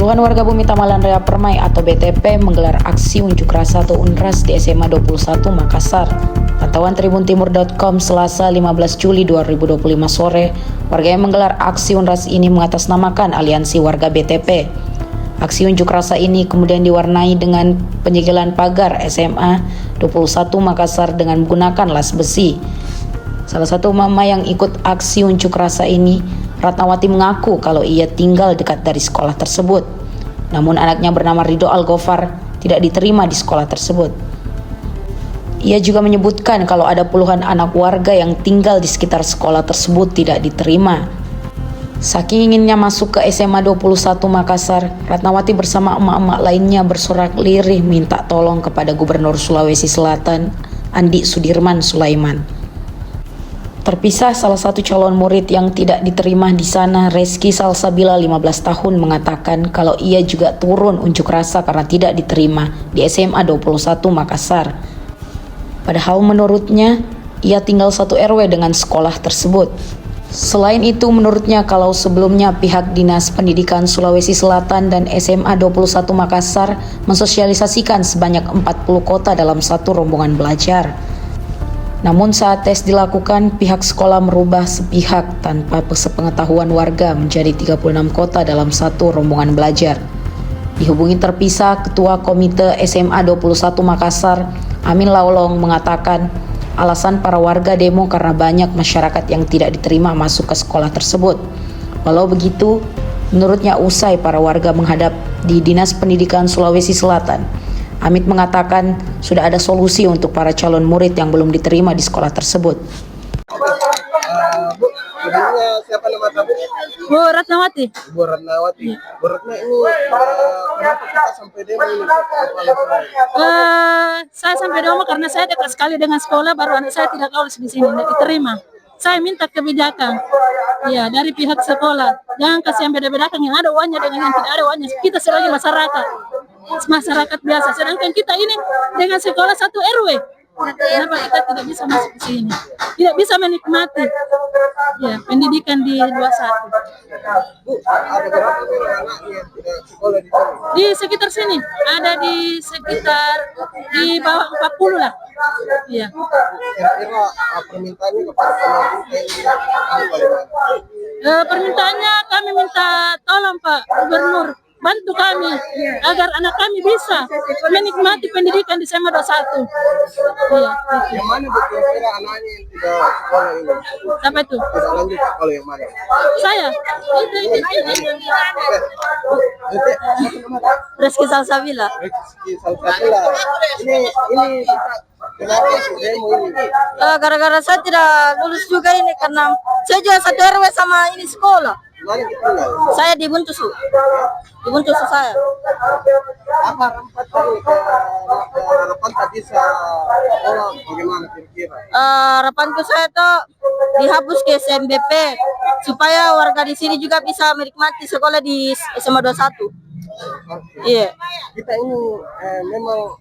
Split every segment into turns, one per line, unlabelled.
Puluhan warga Bumi Tamalan Rea Permai atau BTP menggelar aksi unjuk rasa atau UNRAS di SMA 21 Makassar. Pantauan tribuntimur.com Selasa 15 Juli 2025 sore, warga yang menggelar aksi UNRAS ini mengatasnamakan Aliansi Warga BTP. Aksi unjuk rasa ini kemudian diwarnai dengan penyegelan pagar SMA 21 Makassar dengan menggunakan las besi. Salah satu mama yang ikut aksi unjuk rasa ini, Ratnawati, mengaku kalau ia tinggal dekat dari sekolah tersebut. Namun anaknya bernama Ridho Algofar tidak diterima di sekolah tersebut. Ia juga menyebutkan kalau ada puluhan anak warga yang tinggal di sekitar sekolah tersebut tidak diterima. Saking inginnya masuk ke SMA 21 Makassar, Ratnawati bersama emak-emak lainnya bersorak lirih minta tolong kepada Gubernur Sulawesi Selatan, Andi Sudirman Sulaiman. Terpisah, salah satu calon murid yang tidak diterima di sana, Reski Salsabila 15 tahun, mengatakan kalau ia juga turun unjuk rasa karena tidak diterima di SMA 21 Makassar. Padahal menurutnya, ia tinggal satu RW dengan sekolah tersebut. Selain itu, menurutnya kalau sebelumnya pihak Dinas Pendidikan Sulawesi Selatan dan SMA 21 Makassar mensosialisasikan sebanyak 40 kota dalam satu rombongan belajar. Namun saat tes dilakukan, pihak sekolah merubah sepihak tanpa sepengetahuan warga menjadi 36 kota dalam satu rombongan belajar. Dihubungi terpisah, Ketua Komite SMA 21 Makassar, Amin Laolong, mengatakan alasan para warga demo karena banyak masyarakat yang tidak diterima masuk ke sekolah tersebut. Walau begitu, menurutnya usai para warga menghadap di Dinas Pendidikan Sulawesi Selatan, Amit mengatakan sudah ada solusi untuk para calon murid yang belum diterima di sekolah tersebut.
Bu, sebelumnya siapa nama kamu?
Bu Ratnawati.
Bu Ratnawati. Bu Ratna, ini kenapa kita sampai demo ini?
Saya sampai demo karena saya dekat sekali dengan sekolah, baru anak saya tidak lulus di sini, tidak diterima. Saya minta kebijakan, ya, dari pihak sekolah. Jangan kasih yang beda-bedakan, yang ada uangnya dengan yang tidak ada uangnya. Kita sebagai masyarakat biasa, sedangkan kita ini dengan sekolah satu RW. Kenapa kita tidak bisa masuk ke sini? Tidak bisa menikmati ya pendidikan di 21.
Bu, ada berapa anak yang tidak sekolah di sini?
Di sekitar sini, ada di sekitar di bawah 40 lah. Iya.
Kira-kira permintaannya kepada pemerintah ini apa?
Permintaannya kami minta tolong Pak Gubernur, bantu kami agar anak kami bisa menikmati pendidikan di SMA 21. Iya.
Yang mana Bu, kira-kira anaknya yang tidak sekolah ini?
Sampai itu.
Tidak lanjut sekolah yang mana?
Saya. Reski Salsabila.
Reski Salsabila. Ini kenapa demo ini?
Gara-gara saya tidak lulus juga ini karena saya juga satu RW sama ini sekolah.
Mana ditinggal?
Saya di Buntusu. Di Buntusu saya.
Apa harapan tak bisa sekolah, bagaimana kira-kira?
Harapanku saya tuh dihapus ke SMBP supaya warga di sini juga bisa menikmati sekolah di SMA 21. Iya.
Kita ini memang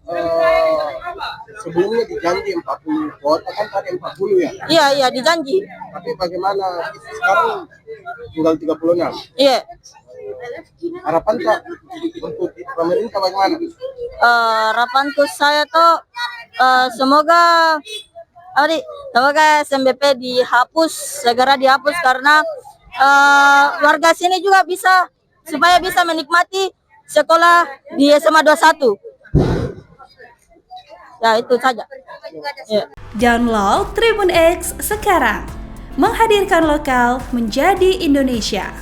sebelumnya dijanji 40 kota, kan tadi 40 ya?
Iya, dijanji.
Tapi bagaimana sekarang tinggal 36?
Iya.
Harapan tak untuk pemerintah bagaimana?
Harapanku saya tuh semoga SMBP segera dihapus karena warga sini juga bisa supaya bisa menikmati sekolah di SMA 21. Ya, itu saja. Ya.
Download Tribun X sekarang. Menghadirkan lokal menjadi Indonesia.